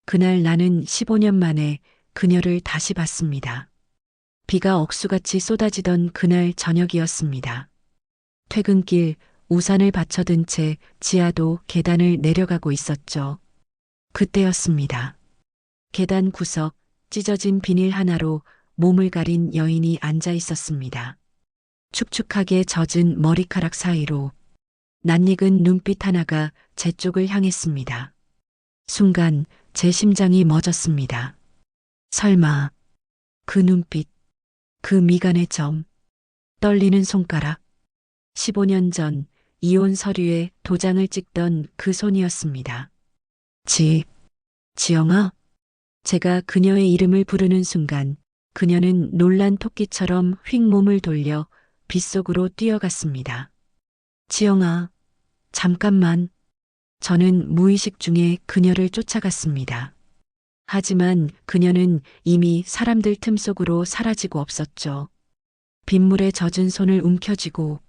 그날 나는 15년 만에 그녀를 다시 봤습니다. 비가 억수같이 쏟아지던 그날 저녁이었습니다. 퇴근길 우산을 받쳐든 채 지하도 계단을 내려가고 있었죠. 그때였습니다. 계단 구석 찢어진 비닐 하나로 몸을 가린 여인이 앉아 있었습니다. 축축하게 젖은 머리카락 사이로 낯익은 눈빛 하나가 제 쪽을 향했습니다. 순간 제 심장이 멎었습니다. 설마 그 눈빛, 그 미간의 점, 떨리는 손가락, 15년 전 이혼 서류에 도장을 찍던 그 손이었습니다. 지영아? 제가 그녀의 이름을 부르는 순간 그녀는 놀란 토끼처럼 휙 몸을 돌려 빗속으로 뛰어갔습니다. 지영아, 잠깐만. 저는 무의식 중에 그녀를 쫓아갔습니다. 하지만 그녀는 이미 사람들 틈 속으로 사라지고 없었죠. 빗물에 젖은 손을 움켜쥐고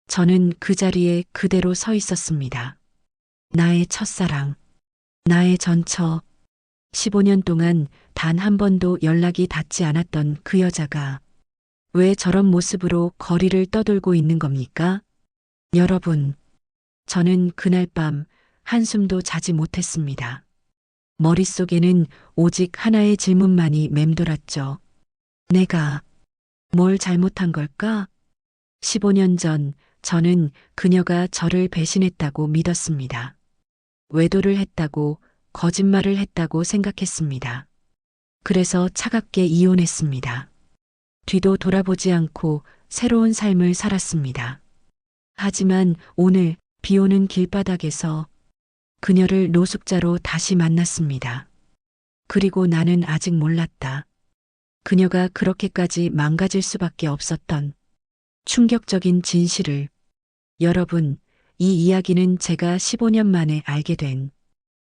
저는 그 자리에 그대로 서 있었습니다. 나의 첫사랑, 나의 전처, 15년 동안 단 한 번도 연락이 닿지 않았던 그 여자가 왜 저런 모습으로 거리를 떠돌고 있는 겁니까? 여러분, 저는 그날 밤 한숨도 자지 못했습니다. 머릿속에는 오직 하나의 질문만이 맴돌았죠. 내가 뭘 잘못한 걸까? 15년 전 저는 그녀가 저를 배신했다고 믿었습니다. 외도를 했다고, 거짓말을 했다고 생각했습니다. 그래서 차갑게 이혼했습니다. 뒤도 돌아보지 않고 새로운 삶을 살았습니다. 하지만 오늘 비 오는 길바닥에서 그녀를 노숙자로 다시 만났습니다. 그리고 나는 아직 몰랐다. 그녀가 그렇게까지 망가질 수밖에 없었던 충격적인 진실을. 여러분, 이 이야기는 제가 15년 만에 알게 된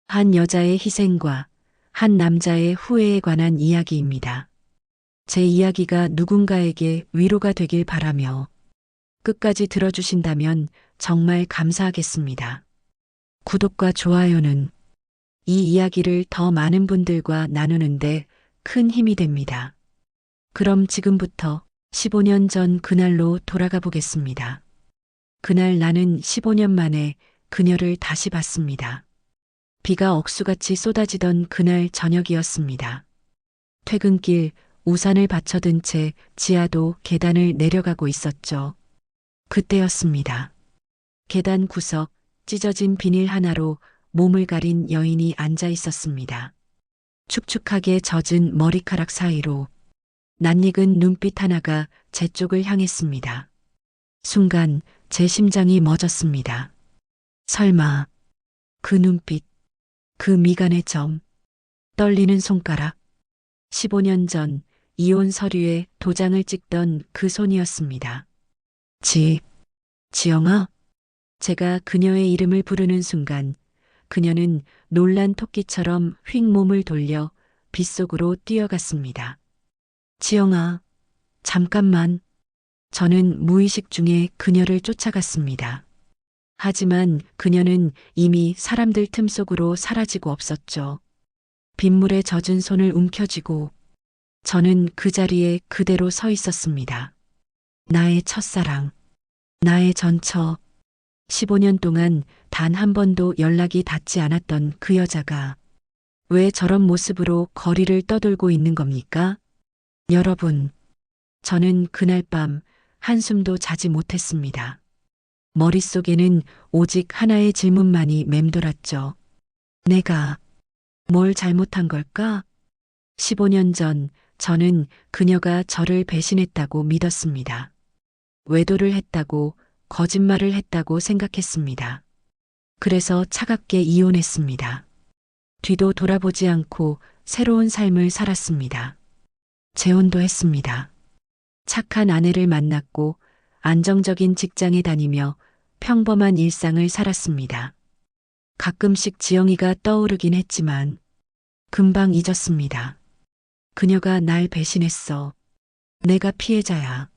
한 여자의 희생과 한 남자의 후회에 관한 이야기입니다. 제 이야기가 누군가에게 위로가 되길 바라며 끝까지 들어주신다면 정말 감사하겠습니다. 구독과 좋아요는 이 이야기를 더 많은 분들과 나누는데 큰 힘이 됩니다. 그럼 지금부터 15년 전 그날로 돌아가 보겠습니다. 그날 나는 15년 만에 그녀를 다시 봤습니다. 비가 억수같이 쏟아지던 그날 저녁이었습니다. 퇴근길 우산을 받쳐든 채 지하도 계단을 내려가고 있었죠. 그때였습니다. 계단 구석 찢어진 비닐 하나로 몸을 가린 여인이 앉아 있었습니다. 축축하게 젖은 머리카락 사이로 낯익은 눈빛 하나가 제 쪽을 향했습니다. 순간 제 심장이 멎었습니다. 설마 그 눈빛, 그 미간의 점, 떨리는 손가락, 15년 전 이혼 서류에 도장을 찍던 그 손이었습니다. 지영아? 제가 그녀의 이름을 부르는 순간 그녀는 놀란 토끼처럼 휙 몸을 돌려 빗속으로 뛰어갔습니다. 지영아, 잠깐만. 저는 무의식 중에 그녀를 쫓아갔습니다. 하지만 그녀는 이미 사람들 틈 속으로 사라지고 없었죠. 빗물에 젖은 손을 움켜쥐고 저는 그 자리에 그대로 서 있었습니다. 나의 첫사랑, 나의 전처, 15년 동안 단 한 번도 연락이 닿지 않았던 그 여자가 왜 저런 모습으로 거리를 떠돌고 있는 겁니까? 여러분, 저는 그날 밤 한숨도 자지 못했습니다. 머릿속에는 오직 하나의 질문만이 맴돌았죠. 내가 뭘 잘못한 걸까? 15년 전 저는 그녀가 저를 배신했다고 믿었습니다. 외도를 했다고, 거짓말을 했다고 생각했습니다. 그래서 차갑게 이혼했습니다. 뒤도 돌아보지 않고 새로운 삶을 살았습니다. 재혼도 했습니다. 착한 아내를 만났고 안정적인 직장에 다니며 평범한 일상을 살았습니다. 가끔씩 지영이가 떠오르긴 했지만 금방 잊었습니다. 그녀가 날 배신했어. 내가 피해자야.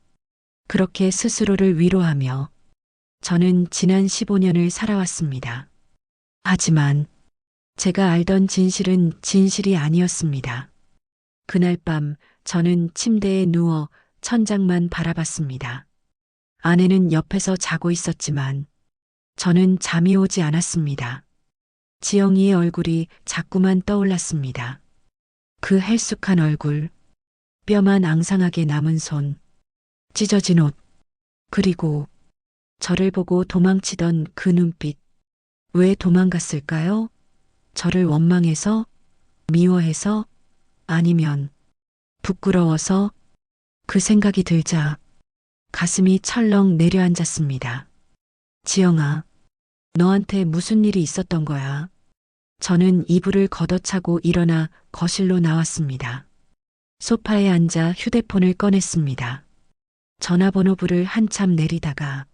그렇게 스스로를 위로하며 저는 지난 15년을 살아왔습니다. 하지만 제가 알던 진실은 진실이 아니었습니다. 그날 밤 저는 침대에 누워 천장만 바라봤습니다. 아내는 옆에서 자고 있었지만 저는 잠이 오지 않았습니다. 지영이의 얼굴이 자꾸만 떠올랐습니다. 그 헬쑥한 얼굴, 뼈만 앙상하게 남은 손, 찢어진 옷, 그리고 저를 보고 도망치던 그 눈빛. 왜 도망갔을까요? 저를 원망해서? 미워해서? 아니면 부끄러워서? 그 생각이 들자 가슴이 철렁 내려앉았습니다. 지영아, 너한테 무슨 일이 있었던 거야? 저는 이불을 걷어차고 일어나 거실로 나왔습니다. 소파에 앉아 휴대폰을 꺼냈습니다. 전화번호부를 한참 내리다가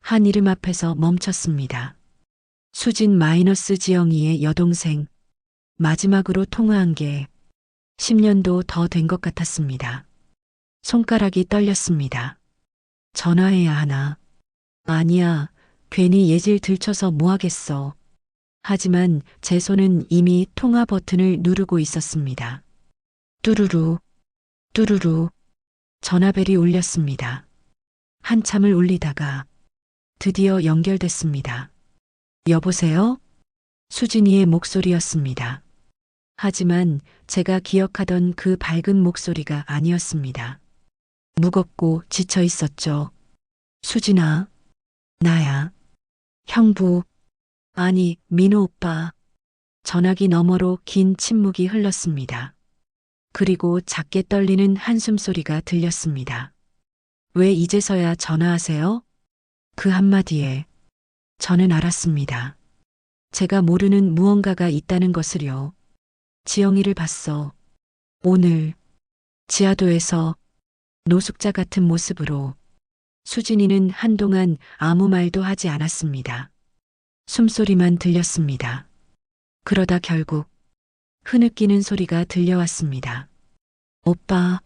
한 이름 앞에서 멈췄습니다. 수진 마이너스 지영이의 여동생. 마지막으로 통화한 게 10년도 더 된 것 같았습니다. 손가락이 떨렸습니다. 전화해야 하나? 아니야, 괜히 예질 들춰서 뭐 하겠어. 하지만 제 손은 이미 통화 버튼을 누르고 있었습니다. 뚜루루, 뚜루루. 전화벨이 울렸습니다. 한참을 울리다가 드디어 연결됐습니다. 여보세요? 수진이의 목소리였습니다. 하지만 제가 기억하던 그 밝은 목소리가 아니었습니다. 무겁고 지쳐 있었죠. 수진아, 나야. 형부. 아니, 민호 오빠. 전화기 너머로 긴 침묵이 흘렀습니다. 그리고 작게 떨리는 한숨소리가 들렸습니다. 왜 이제서야 전화하세요? 그 한마디에 저는 알았습니다. 제가 모르는 무언가가 있다는 것을요. 지영이를 봤어. 오늘 지하도에서 노숙자 같은 모습으로. 수진이는 한동안 아무 말도 하지 않았습니다. 숨소리만 들렸습니다. 그러다 결국 흐느끼는 소리가 들려왔습니다. 오빠,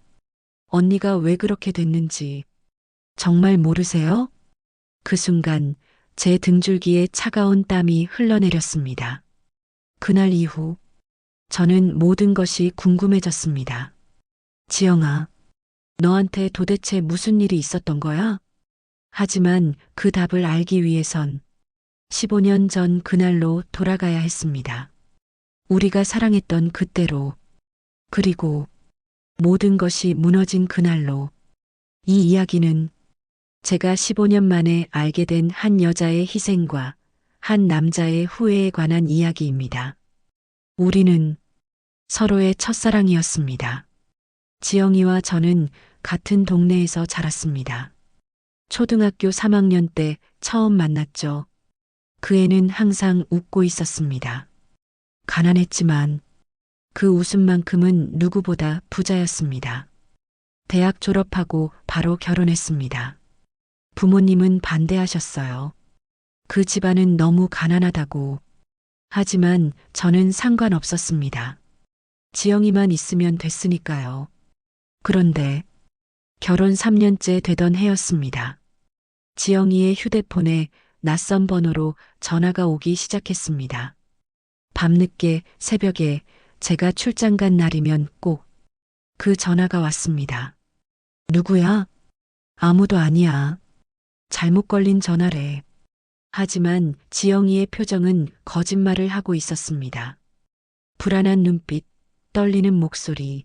언니가 왜 그렇게 됐는지 정말 모르세요? 그 순간 제 등줄기에 차가운 땀이 흘러내렸습니다. 그날 이후 저는 모든 것이 궁금해졌습니다. 지영아, 너한테 도대체 무슨 일이 있었던 거야? 하지만 그 답을 알기 위해선 15년 전 그날로 돌아가야 했습니다. 우리가 사랑했던 그때로, 그리고 모든 것이 무너진 그날로. 이 이야기는 제가 15년 만에 알게 된 한 여자의 희생과 한 남자의 후회에 관한 이야기입니다. 우리는 서로의 첫사랑이었습니다. 지영이와 저는 같은 동네에서 자랐습니다. 초등학교 3학년 때 처음 만났죠. 그 애는 항상 웃고 있었습니다. 가난했지만 그 웃음만큼은 누구보다 부자였습니다. 대학 졸업하고 바로 결혼했습니다. 부모님은 반대하셨어요. 그 집안은 너무 가난하다고. 하지만 저는 상관없었습니다. 지영이만 있으면 됐으니까요. 그런데 결혼 3년째 되던 해였습니다. 지영이의 휴대폰에 낯선 번호로 전화가 오기 시작했습니다. 밤늦게 새벽에 제가 출장 간 날이면 꼭 그 전화가 왔습니다. 누구야? 아무도 아니야. 잘못 걸린 전화래. 하지만 지영이의 표정은 거짓말을 하고 있었습니다. 불안한 눈빛, 떨리는 목소리.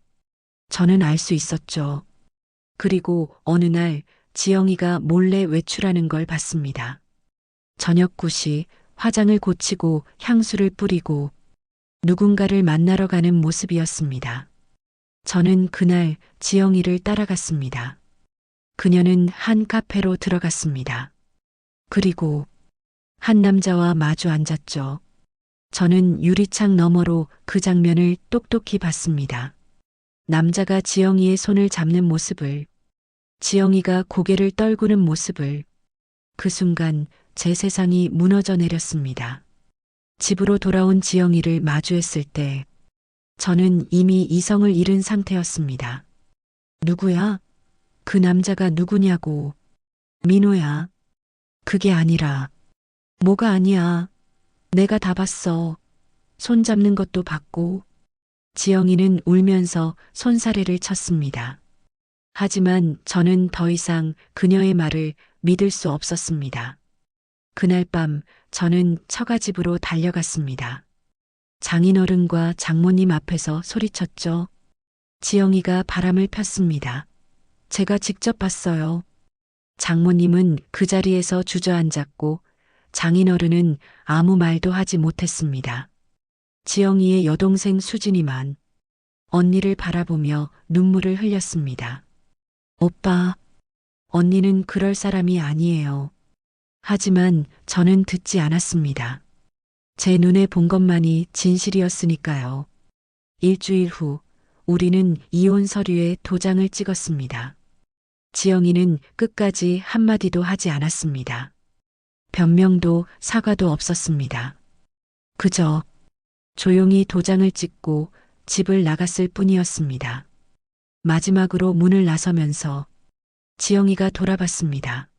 저는 알 수 있었죠. 그리고 어느 날 지영이가 몰래 외출하는 걸 봤습니다. 저녁 9시 화장을 고치고 향수를 뿌리고 누군가를 만나러 가는 모습이었습니다. 저는 그날 지영이를 따라갔습니다. 그녀는 한 카페로 들어갔습니다. 그리고 한 남자와 마주 앉았죠. 저는 유리창 너머로 그 장면을 똑똑히 봤습니다. 남자가 지영이의 손을 잡는 모습을, 지영이가 고개를 떨구는 모습을. 그 순간 제 세상이 무너져 내렸습니다. 집으로 돌아온 지영이를 마주했을 때 저는 이미 이성을 잃은 상태였습니다. 누구야? 그 남자가 누구냐고. 민호야. 그게 아니라. 뭐가 아니야. 내가 다 봤어. 손 잡는 것도 받고. 지영이는 울면서 손사래를 쳤습니다. 하지만 저는 더 이상 그녀의 말을 믿을 수 없었습니다. 그날 밤 저는 처가집으로 달려갔습니다. 장인어른과 장모님 앞에서 소리쳤죠. 지영이가 바람을 폈습니다. 제가 직접 봤어요. 장모님은 그 자리에서 주저앉았고 장인어른은 아무 말도 하지 못했습니다. 지영이의 여동생 수진이만 언니를 바라보며 눈물을 흘렸습니다. 오빠, 언니는 그럴 사람이 아니에요. 하지만 저는 듣지 않았습니다. 제 눈에 본 것만이 진실이었으니까요. 일주일 후 우리는 이혼 서류에 도장을 찍었습니다. 지영이는 끝까지 한마디도 하지 않았습니다. 변명도 사과도 없었습니다. 그저 조용히 도장을 찍고 집을 나갔을 뿐이었습니다. 마지막으로 문을 나서면서 지영이가 돌아봤습니다.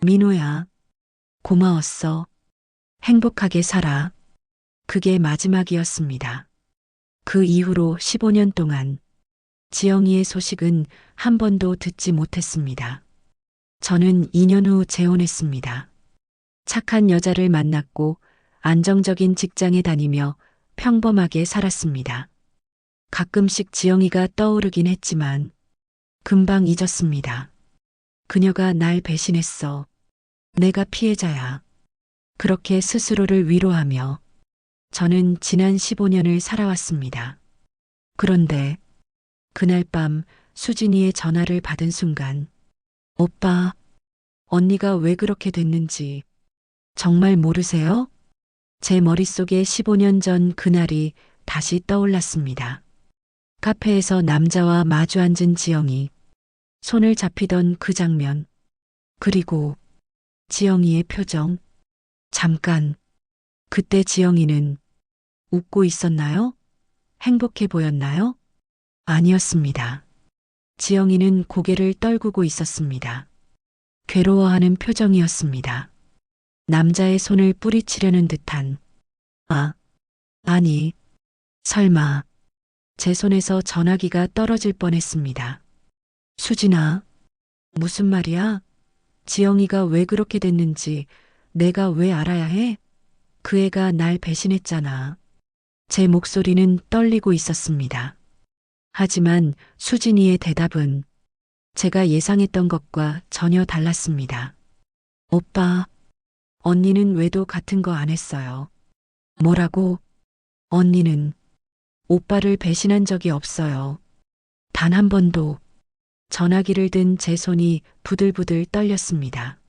민호야, 고마웠어. 행복하게 살아. 그게 마지막이었습니다. 그 이후로 15년 동안 지영이의 소식은 한 번도 듣지 못했습니다. 저는 2년 후 재혼했습니다. 착한 여자를 만났고 안정적인 직장에 다니며 평범하게 살았습니다. 가끔씩 지영이가 떠오르긴 했지만 금방 잊었습니다. 그녀가 날 배신했어. 내가 피해자야. 그렇게 스스로를 위로하며 저는 지난 15년을 살아왔습니다. 그런데 그날 밤 수진이의 전화를 받은 순간 오빠, 언니가 왜 그렇게 됐는지 정말 모르세요? 제 머릿속에 15년 전 그날이 다시 떠올랐습니다. 카페에서 남자와 마주 앉은 지영이, 손을 잡히던 그 장면, 그리고 지영이의 표정. 잠깐, 그때 지영이는 웃고 있었나요? 행복해 보였나요? 아니었습니다. 지영이는 고개를 떨구고 있었습니다. 괴로워하는 표정이었습니다. 남자의 손을 뿌리치려는 듯한, 아니, 설마, 제 손에서 전화기가 떨어질 뻔했습니다. 수진아, 무슨 말이야? 지영이가 왜 그렇게 됐는지 내가 왜 알아야 해? 그 애가 날 배신했잖아. 제 목소리는 떨리고 있었습니다. 하지만 수진이의 대답은 제가 예상했던 것과 전혀 달랐습니다. 오빠, 언니는 왜도 같은 거 안 했어요. 뭐라고? 언니는 오빠를 배신한 적이 없어요. 단 한 번도. 전화기를 든 제 손이 부들부들 떨렸습니다.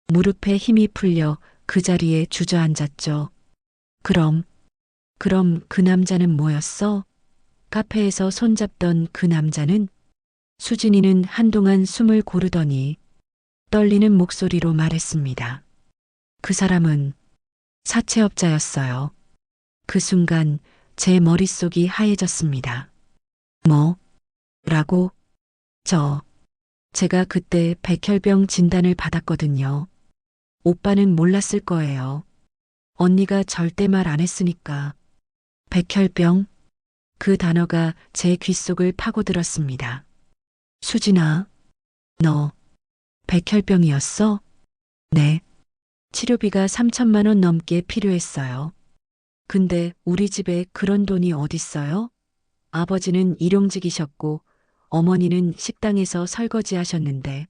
무릎에 힘이 풀려 그 자리에 주저앉았죠. 그럼 그 남자는 뭐였어? 카페에서 손잡던 그 남자는? 수진이는 한동안 숨을 고르더니 떨리는 목소리로 말했습니다. 그 사람은 사채업자였어요. 그 순간 제 머릿속이 하얘졌습니다. 뭐라고? 제가 그때 백혈병 진단을 받았거든요. 오빠는 몰랐을 거예요. 언니가 절대 말 안 했으니까. 백혈병? 그 단어가 제 귓속을 파고들었습니다. 수진아, 너 백혈병이었어? 네. 치료비가 3천만 원 넘게 필요했어요. 근데 우리 집에 그런 돈이 어딨어요? 아버지는 일용직이셨고 어머니는 식당에서 설거지 하셨는데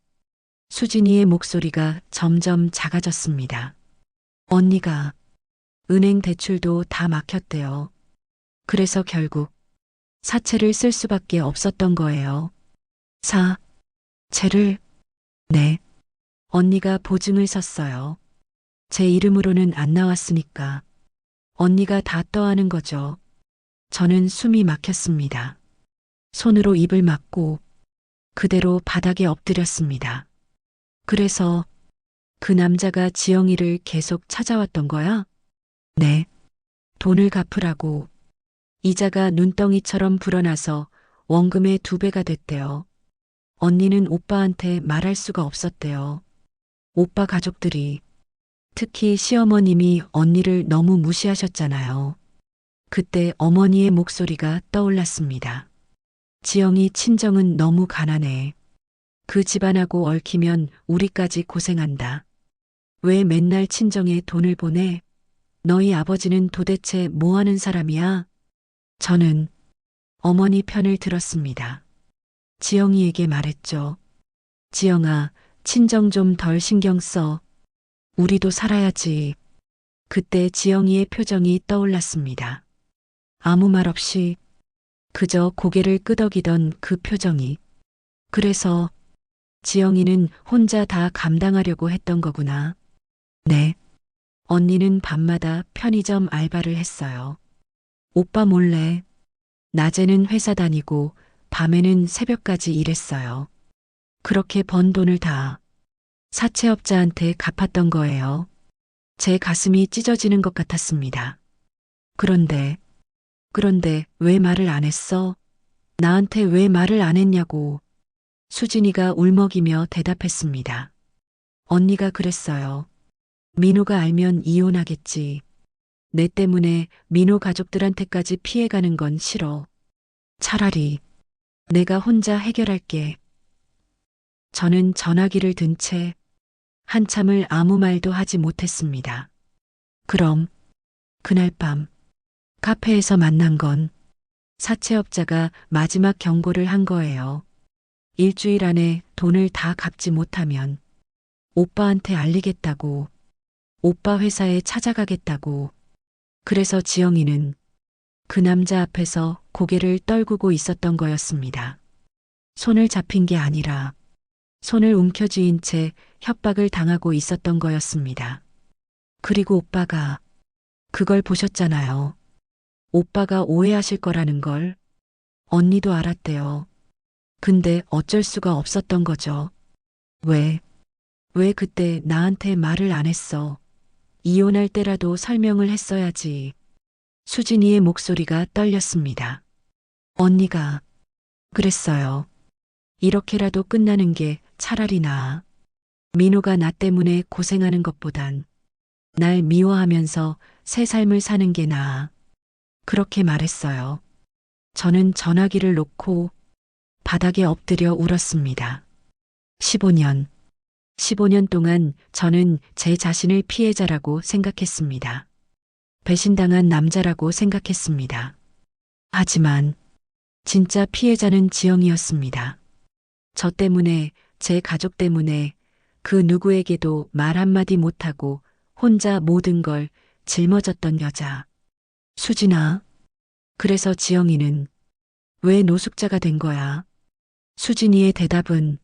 수진이의 목소리가 점점 작아졌습니다. 언니가 은행 대출도 다 막혔대요. 그래서 결국 사채를 쓸 수밖에 없었던 거예요. 사채를? 네. 언니가 보증을 섰어요. 제 이름으로는 안 나왔으니까. 언니가 다 떠안은 거죠. 저는 숨이 막혔습니다. 손으로 입을 막고 그대로 바닥에 엎드렸습니다. 그래서 그 남자가 지영이를 계속 찾아왔던 거야? 네. 돈을 갚으라고. 이자가 눈덩이처럼 불어나서 원금의 2배가 됐대요. 언니는 오빠한테 말할 수가 없었대요. 오빠 가족들이, 특히 시어머님이 언니를 너무 무시하셨잖아요. 그때 어머니의 목소리가 떠올랐습니다. 지영이 친정은 너무 가난해. 그 집안하고 얽히면 우리까지 고생한다. 왜 맨날 친정에 돈을 보내? 너희 아버지는 도대체 뭐 하는 사람이야? 저는 어머니 편을 들었습니다. 지영이에게 말했죠. 지영아, 친정 좀 덜 신경 써. 우리도 살아야지. 그때 지영이의 표정이 떠올랐습니다. 아무 말 없이 그저 고개를 끄덕이던 그 표정이. 그래서 지영이는 혼자 다 감당하려고 했던 거구나. 네. 언니는 밤마다 편의점 알바를 했어요. 오빠 몰래. 낮에는 회사 다니고 밤에는 새벽까지 일했어요. 그렇게 번 돈을 다 사채업자한테 갚았던 거예요. 제 가슴이 찢어지는 것 같았습니다. 그런데 왜 말을 안 했어? 나한테 왜 말을 안 했냐고. 수진이가 울먹이며 대답했습니다. 언니가 그랬어요. 민호가 알면 이혼하겠지. 내 때문에 민호 가족들한테까지 피해가는 건 싫어. 차라리 내가 혼자 해결할게. 저는 전화기를 든 채 한참을 아무 말도 하지 못했습니다. 그럼 그날 밤 카페에서 만난 건 사채업자가 마지막 경고를 한 거예요. 일주일 안에 돈을 다 갚지 못하면 오빠한테 알리겠다고, 오빠 회사에 찾아가겠다고. 그래서 지영이는 그 남자 앞에서 고개를 떨구고 있었던 거였습니다. 손을 잡힌 게 아니라 손을 움켜쥐인 채 협박을 당하고 있었던 거였습니다. 그리고 오빠가 그걸 보셨잖아요. 오빠가 오해하실 거라는 걸 언니도 알았대요. 근데 어쩔 수가 없었던 거죠. 왜 그때 나한테 말을 안 했어? 이혼할 때라도 설명을 했어야지. 수진이의 목소리가 떨렸습니다. 언니가 그랬어요. 이렇게라도 끝나는 게 차라리 나아. 민호가 나 때문에 고생하는 것보단 날 미워하면서 새 삶을 사는 게 나아. 그렇게 말했어요. 저는 전화기를 놓고 바닥에 엎드려 울었습니다. 15년. 15년 동안 저는 제 자신을 피해자라고 생각했습니다. 배신당한 남자라고 생각했습니다. 하지만 진짜 피해자는 지영이었습니다. 저 때문에, 제 가족 때문에 그 누구에게도 말 한마디 못하고 혼자 모든 걸 짊어졌던 여자. 수진아. 그래서 지영이는 왜 노숙자가 된 거야? 수진이의 대답은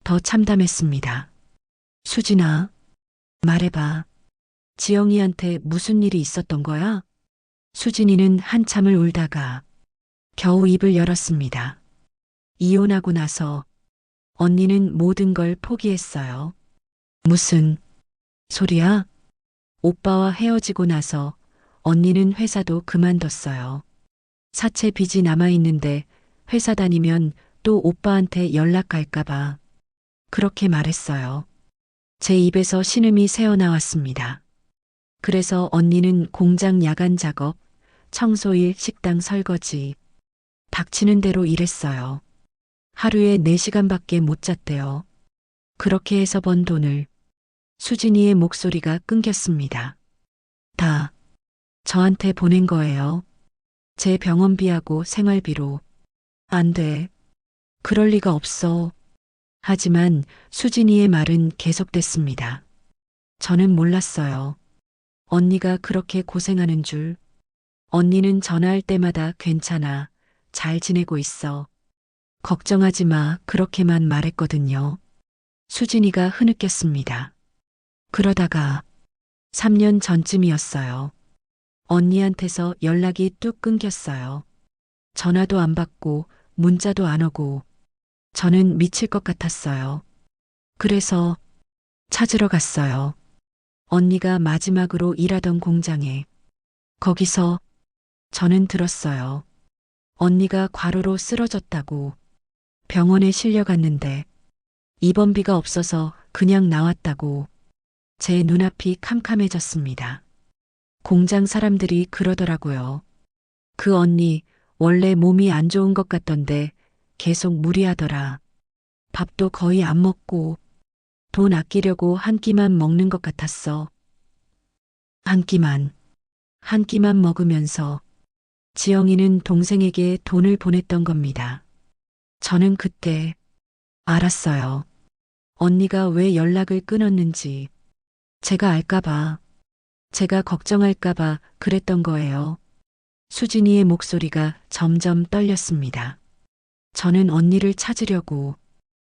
더 참담했습니다. 수진아, 말해봐. 지영이한테 무슨 일이 있었던 거야? 수진이는 한참을 울다가 겨우 입을 열었습니다. 이혼하고 나서 언니는 모든 걸 포기했어요. 무슨 소리야? 오빠와 헤어지고 나서 언니는 회사도 그만뒀어요. 사채 빚이 남아있는데 회사 다니면 또 오빠한테 연락 갈까봐 그렇게 말했어요. 제 입에서 신음이 새어나왔습니다. 그래서 언니는 공장 야간 작업, 청소일, 식당 설거지, 닥치는 대로 일했어요. 하루에 4시간밖에 못 잤대요. 그렇게 해서 번 돈을 수진이의 목소리가 끊겼습니다. 다 저한테 보낸 거예요. 제 병원비하고 생활비로. 안 돼. 그럴 리가 없어. 하지만 수진이의 말은 계속됐습니다. 저는 몰랐어요. 언니가 그렇게 고생하는 줄. 언니는 전화할 때마다 괜찮아. 잘 지내고 있어. 걱정하지 마. 그렇게만 말했거든요. 수진이가 흐느꼈습니다. 그러다가 3년 전쯤이었어요. 언니한테서 연락이 뚝 끊겼어요. 전화도 안 받고 문자도 안 오고 저는 미칠 것 같았어요. 그래서 찾으러 갔어요. 언니가 마지막으로 일하던 공장에. 거기서 저는 들었어요. 언니가 과로로 쓰러졌다고. 병원에 실려갔는데 입원비가 없어서 그냥 나왔다고. 제 눈앞이 캄캄해졌습니다. 공장 사람들이 그러더라고요. 그 언니 원래 몸이 안 좋은 것 같던데 계속 무리하더라. 밥도 거의 안 먹고 돈 아끼려고 한 끼만 먹는 것 같았어. 한 끼만, 한 끼만 먹으면서 지영이는 동생에게 돈을 보냈던 겁니다. 저는 그때 알았어요. 언니가 왜 연락을 끊었는지. 제가 알까봐, 제가 걱정할까봐 그랬던 거예요. 수진이의 목소리가 점점 떨렸습니다. 저는 언니를 찾으려고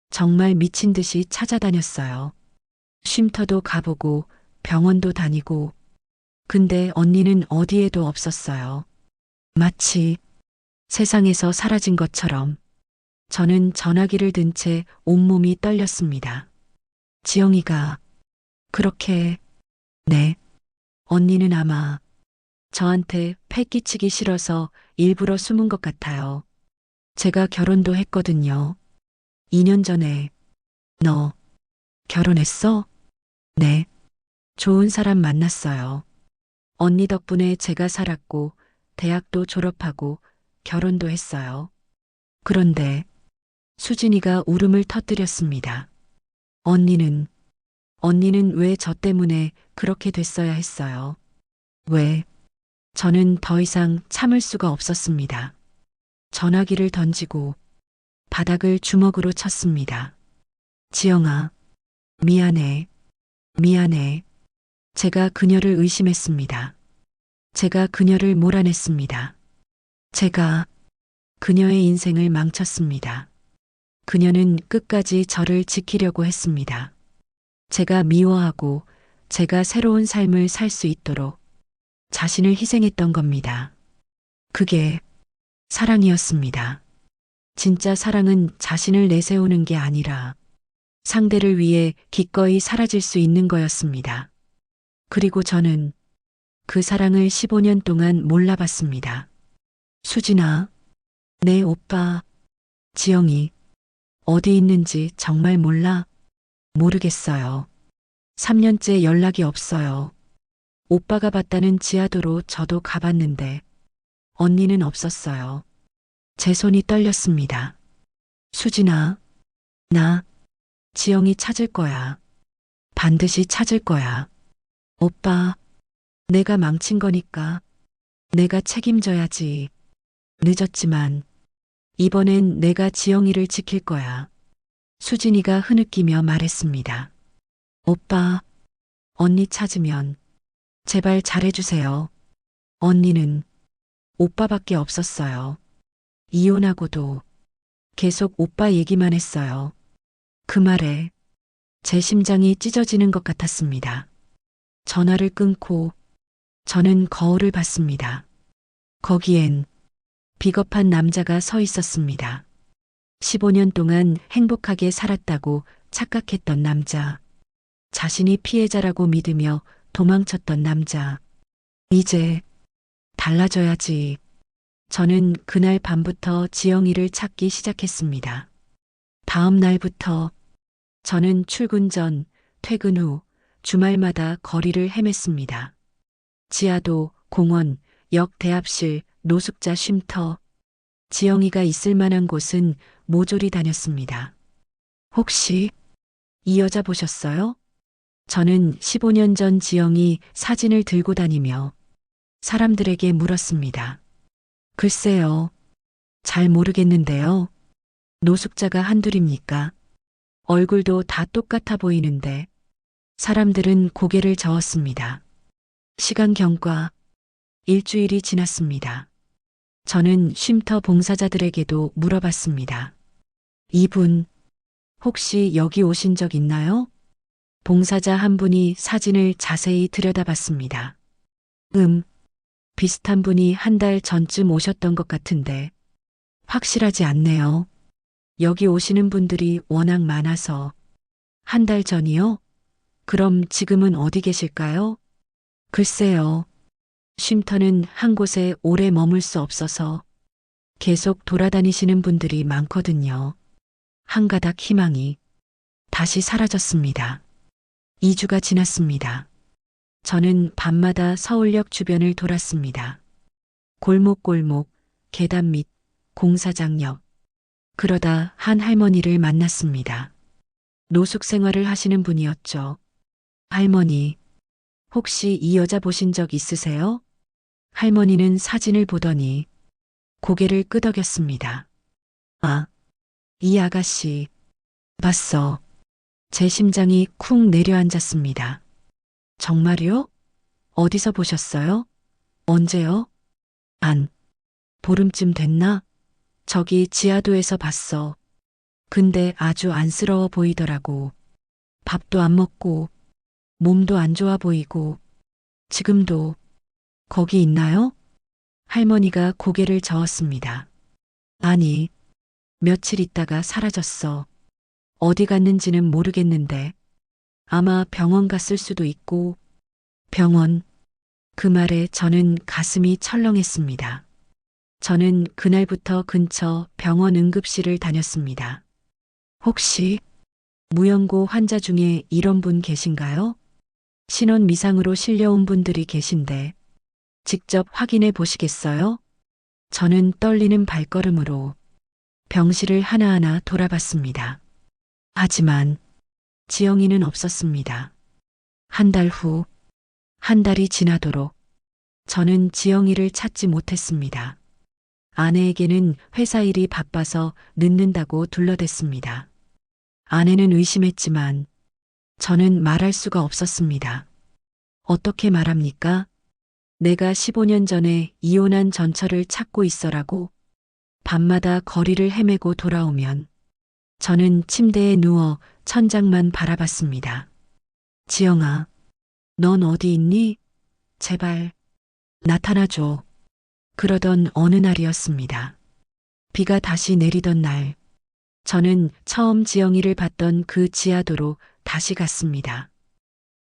정말 미친 듯이 찾아다녔어요. 쉼터도 가보고 병원도 다니고, 근데 언니는 어디에도 없었어요. 마치 세상에서 사라진 것처럼 저는 전화기를 든 채 온몸이 떨렸습니다. 지영이가 그렇게, 네, 언니는 아마 저한테 패 끼치기 싫어서 일부러 숨은 것 같아요. 제가 결혼도 했거든요. 2년 전에. 너 결혼했어? 네. 좋은 사람 만났어요. 언니 덕분에 제가 살았고, 대학도 졸업하고, 결혼도 했어요. 그런데 수진이가 울음을 터뜨렸습니다. 언니는, 언니는 왜 저 때문에 그렇게 됐어야 했어요? 왜? 저는 더 이상 참을 수가 없었습니다. 전화기를 던지고 바닥을 주먹으로 쳤습니다. 지영아, 미안해, 미안해. 제가 그녀를 의심했습니다. 제가 그녀를 몰아냈습니다. 제가 그녀의 인생을 망쳤습니다. 그녀는 끝까지 저를 지키려고 했습니다. 제가 미워하고 제가 새로운 삶을 살 수 있도록 자신을 희생했던 겁니다. 그게 사랑이었습니다. 진짜 사랑은 자신을 내세우는 게 아니라 상대를 위해 기꺼이 사라질 수 있는 거였습니다. 그리고 저는 그 사랑을 15년 동안 몰라봤습니다. 수진아, 내 오빠, 지영이 어디 있는지 정말 몰라? 모르겠어요. 3년째 연락이 없어요. 오빠가 봤다는 지하도로 저도 가봤는데 언니는 없었어요. 제 손이 떨렸습니다. 수진아, 나 지영이 찾을 거야. 반드시 찾을 거야. 오빠, 내가 망친 거니까 내가 책임져야지. 늦었지만 이번엔 내가 지영이를 지킬 거야. 수진이가 흐느끼며 말했습니다. 오빠, 언니 찾으면 제발 잘해주세요. 언니는 오빠밖에 없었어요. 이혼하고도 계속 오빠 얘기만 했어요. 그 말에 제 심장이 찢어지는 것 같았습니다. 전화를 끊고 저는 거울을 봤습니다. 거기엔 비겁한 남자가 서 있었습니다. 15년 동안 행복하게 살았다고 착각했던 남자. 자신이 피해자라고 믿으며 도망쳤던 남자. 이제 달라져야지. 저는 그날 밤부터 지영이를 찾기 시작했습니다. 다음 날부터 저는 출근 전, 퇴근 후, 주말마다 거리를 헤맸습니다. 지하도, 공원, 역 대합실, 노숙자 쉼터, 지영이가 있을 만한 곳은 모조리 다녔습니다. 혹시 이 여자 보셨어요? 저는 15년 전 지영이 사진을 들고 다니며 사람들에게 물었습니다. 글쎄요. 잘 모르겠는데요. 노숙자가 한둘입니까? 얼굴도 다 똑같아 보이는데 사람들은 고개를 저었습니다. 시간 경과 일주일이 지났습니다. 저는 쉼터 봉사자들에게도 물어봤습니다. 이분 혹시 여기 오신 적 있나요? 봉사자 한 분이 사진을 자세히 들여다봤습니다. 비슷한 분이 한 달 전쯤 오셨던 것 같은데 확실하지 않네요. 여기 오시는 분들이 워낙 많아서. 한 달 전이요? 그럼 지금은 어디 계실까요? 글쎄요. 쉼터는 한 곳에 오래 머물 수 없어서 계속 돌아다니시는 분들이 많거든요. 한 가닥 희망이 다시 사라졌습니다. 2주가 지났습니다. 저는 밤마다 서울역 주변을 돌았습니다. 골목골목, 계단 밑, 공사장 옆. 그러다 한 할머니를 만났습니다. 노숙 생활을 하시는 분이었죠. 할머니, 혹시 이 여자 보신 적 있으세요? 할머니는 사진을 보더니 고개를 끄덕였습니다. 아, 이 아가씨, 봤어. 제 심장이 쿵 내려앉았습니다. 정말요? 어디서 보셨어요? 언제요? 보름쯤 됐나? 저기 지하도에서 봤어. 근데 아주 안쓰러워 보이더라고. 밥도 안 먹고, 몸도 안 좋아 보이고, 지금도 거기 있나요? 할머니가 고개를 저었습니다. 아니, 며칠 있다가 사라졌어. 어디 갔는지는 모르겠는데, 아마 병원 갔을 수도 있고, 병원. 그 말에 저는 가슴이 철렁했습니다. 저는 그날부터 근처 병원 응급실을 다녔습니다. 혹시 무연고 환자 중에 이런 분 계신가요? 신원 미상으로 실려온 분들이 계신데 직접 확인해 보시겠어요? 저는 떨리는 발걸음으로 병실을 하나하나 돌아봤습니다. 하지만 지영이는 없었습니다. 한 달 후, 한 달이 지나도록 저는 지영이를 찾지 못했습니다. 아내에게는 회사 일이 바빠서 늦는다고 둘러댔습니다. 아내는 의심했지만 저는 말할 수가 없었습니다. 어떻게 말합니까? 내가 15년 전에 이혼한 전처를 찾고 있어라고 밤마다 거리를 헤매고 돌아오면 저는 침대에 누워 천장만 바라봤습니다. 지영아, 넌 어디 있니? 제발 나타나줘. 그러던 어느 날이었습니다. 비가 다시 내리던 날, 저는 처음 지영이를 봤던 그 지하도로 다시 갔습니다.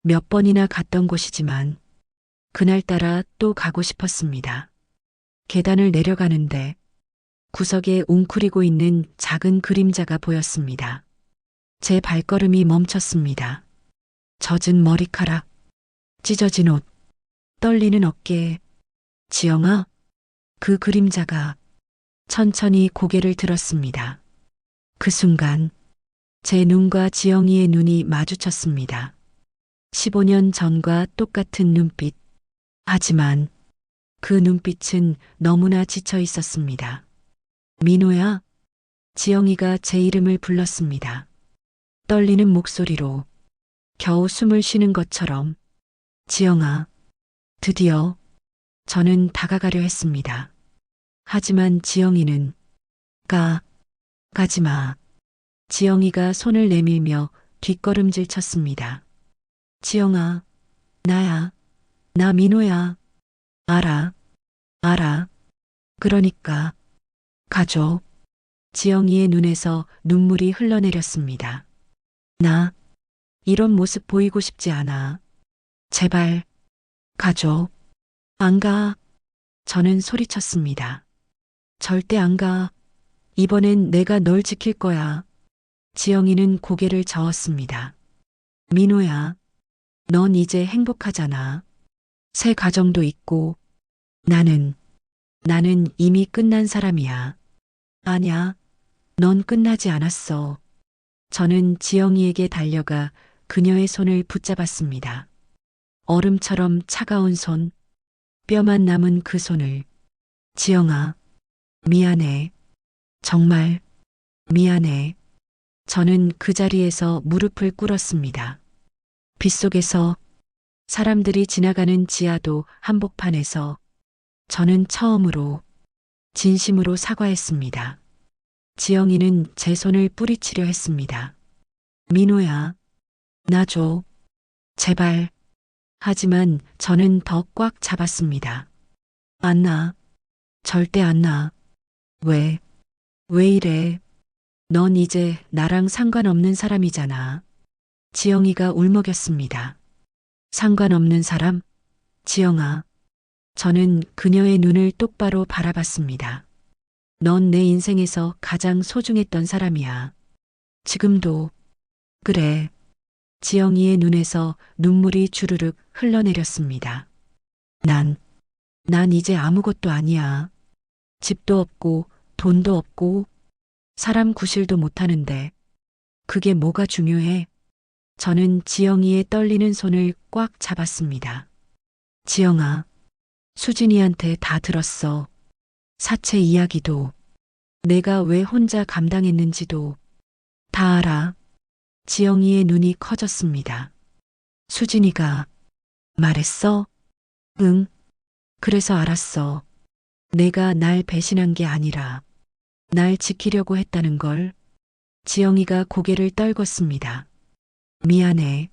몇 번이나 갔던 곳이지만 그날따라 또 가고 싶었습니다. 계단을 내려가는데 구석에 웅크리고 있는 작은 그림자가 보였습니다. 제 발걸음이 멈췄습니다. 젖은 머리카락, 찢어진 옷, 떨리는 어깨. 지영아, 그 그림자가 천천히 고개를 들었습니다. 그 순간 제 눈과 지영이의 눈이 마주쳤습니다. 15년 전과 똑같은 눈빛. 하지만 그 눈빛은 너무나 지쳐 있었습니다. 민호야, 지영이가 제 이름을 불렀습니다. 떨리는 목소리로 겨우 숨을 쉬는 것처럼. 지영아, 드디어 저는 다가가려 했습니다. 하지만 지영이는 가지 마. 지영이가 손을 내밀며 뒷걸음질 쳤습니다. 지영아, 나야. 나 민호야. 알아. 그러니까 가줘. 지영이의 눈에서 눈물이 흘러내렸습니다. 나 이런 모습 보이고 싶지 않아. 제발 가줘. 안 가. 저는 소리쳤습니다. 절대 안 가. 이번엔 내가 널 지킬 거야. 지영이는 고개를 저었습니다. 민호야, 넌 이제 행복하잖아. 새 가정도 있고. 나는 이미 끝난 사람이야. 아냐, 넌 끝나지 않았어. 저는 지영이에게 달려가 그녀의 손을 붙잡았습니다. 얼음처럼 차가운 손, 뼈만 남은 그 손을. 지영아, 미안해. 정말 미안해. 저는 그 자리에서 무릎을 꿇었습니다. 빗속에서 사람들이 지나가는 지하도 한복판에서 저는 처음으로 진심으로 사과했습니다. 지영이는 제 손을 뿌리치려 했습니다. 민호야, 나 줘. 제발. 하지만 저는 더 꽉 잡았습니다. 안 나. 절대 안 나. 왜 이래? 넌 이제 나랑 상관없는 사람이잖아. 지영이가 울먹였습니다. 상관없는 사람? 지영아. 저는 그녀의 눈을 똑바로 바라봤습니다. 넌 내 인생에서 가장 소중했던 사람이야. 지금도. 그래. 지영이의 눈에서 눈물이 주르륵 흘러내렸습니다. 난 난 이제 아무것도 아니야. 집도 없고 돈도 없고 사람 구실도 못하는데 그게 뭐가 중요해? 저는 지영이의 떨리는 손을 꽉 잡았습니다. 지영아, 수진이한테 다 들었어. 사채 이야기도, 내가 왜 혼자 감당했는지도 다 알아. 지영이의 눈이 커졌습니다. 수진이가 말했어? 응, 그래서 알았어. 내가 날 배신한 게 아니라 날 지키려고 했다는 걸. 지영이가 고개를 떨궜습니다. 미안해.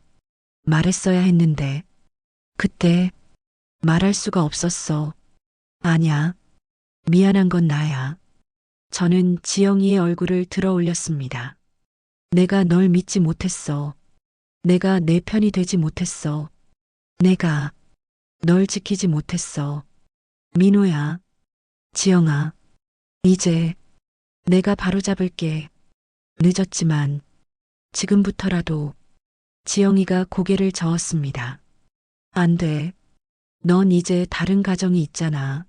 말했어야 했는데 그때 말할 수가 없었어. 아냐. 미안한 건 나야. 저는 지영이의 얼굴을 들어 올렸습니다. 내가 널 믿지 못했어. 내가 내 편이 되지 못했어. 내가 널 지키지 못했어. 민호야, 지영아, 이제 내가 바로잡을게. 늦었지만 지금부터라도. 지영이가 고개를 저었습니다. 안 돼. 넌 이제 다른 가정이 있잖아.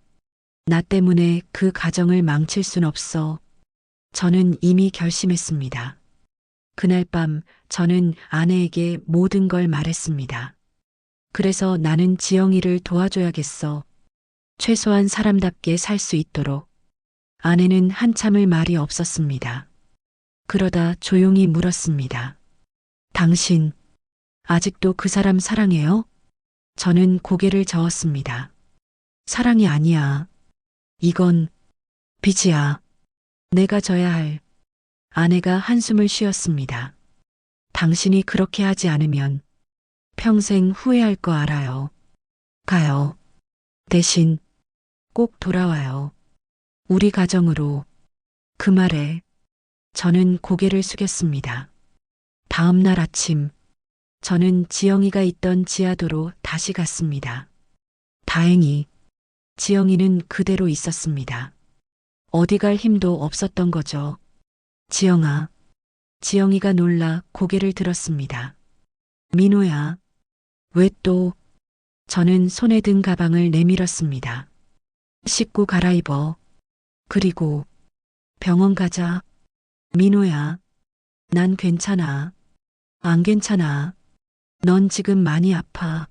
나 때문에 그 가정을 망칠 순 없어. 저는 이미 결심했습니다. 그날 밤 저는 아내에게 모든 걸 말했습니다. 그래서 나는 지영이를 도와줘야겠어. 최소한 사람답게 살 수 있도록. 아내는 한참을 말이 없었습니다. 그러다 조용히 물었습니다. 당신, 아직도 그 사람 사랑해요? 저는 고개를 저었습니다. 사랑이 아니야. 이건 빚이야. 내가 져야 할. 아내가 한숨을 쉬었습니다. 당신이 그렇게 하지 않으면 평생 후회할 거 알아요. 가요. 대신 꼭 돌아와요. 우리 가정으로. 그 말에 저는 고개를 숙였습니다. 다음 날 아침, 저는 지영이가 있던 지하도로 다시 갔습니다. 다행히 지영이는 그대로 있었습니다. 어디 갈 힘도 없었던 거죠. 지영아. 지영이가 놀라 고개를 들었습니다. 민호야. 왜 또? 저는 손에 든 가방을 내밀었습니다. 씻고 갈아입어. 그리고 병원 가자. 민호야. 난 괜찮아. 안 괜찮아. 넌 지금 많이 아파.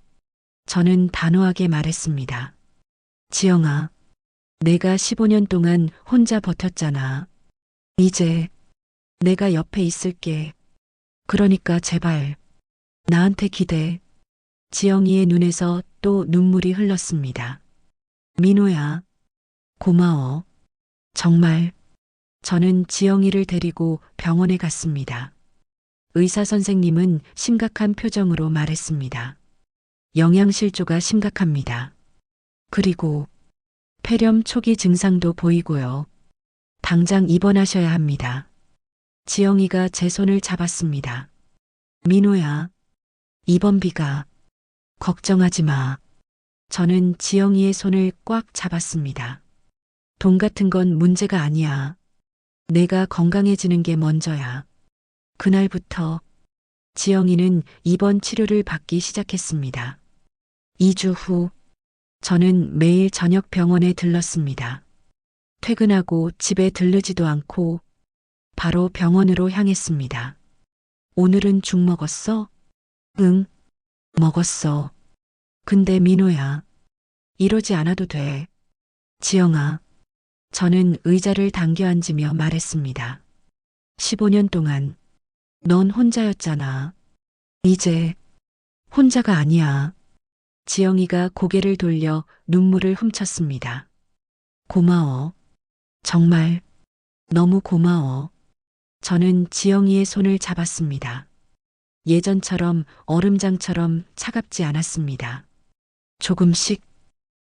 저는 단호하게 말했습니다. 지영아, 내가 15년 동안 혼자 버텼잖아. 이제 내가 옆에 있을게. 그러니까 제발 나한테 기대. 지영이의 눈에서 또 눈물이 흘렀습니다. 민호야, 고마워. 정말. 저는 지영이를 데리고 병원에 갔습니다. 의사 선생님은 심각한 표정으로 말했습니다. 영양실조가 심각합니다. 그리고 폐렴 초기 증상도 보이고요. 당장 입원하셔야 합니다. 지영이가 제 손을 잡았습니다. 민호야, 입원비가. 걱정하지 마. 저는 지영이의 손을 꽉 잡았습니다. 돈 같은 건 문제가 아니야. 내가 건강해지는 게 먼저야. 그날부터 지영이는 입원 치료를 받기 시작했습니다. 2주 후 저는 매일 저녁 병원에 들렀습니다. 퇴근하고 집에 들르지도 않고 바로 병원으로 향했습니다. 오늘은 죽 먹었어? 응, 먹었어. 근데 민호야, 이러지 않아도 돼. 지영아, 저는 의자를 당겨 앉으며 말했습니다. 15년 동안 넌 혼자였잖아. 이제 혼자가 아니야. 지영이가 고개를 돌려 눈물을 훔쳤습니다. 고마워. 정말 너무 고마워. 저는 지영이의 손을 잡았습니다. 예전처럼 얼음장처럼 차갑지 않았습니다. 조금씩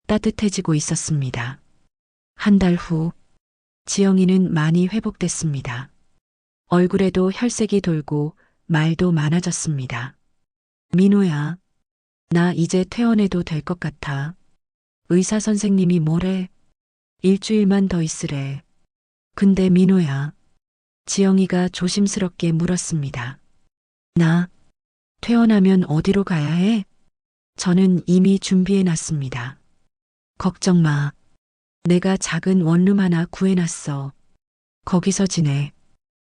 따뜻해지고 있었습니다. 한 달 후, 지영이는 많이 회복됐습니다. 얼굴에도 혈색이 돌고 말도 많아졌습니다. 민호야, 나 이제 퇴원해도 될 것 같아. 의사 선생님이 뭐래? 일주일만 더 있으래. 근데 민호야, 지영이가 조심스럽게 물었습니다. 나 퇴원하면 어디로 가야 해? 저는 이미 준비해 놨습니다. 걱정 마. 내가 작은 원룸 하나 구해놨어. 거기서 지내.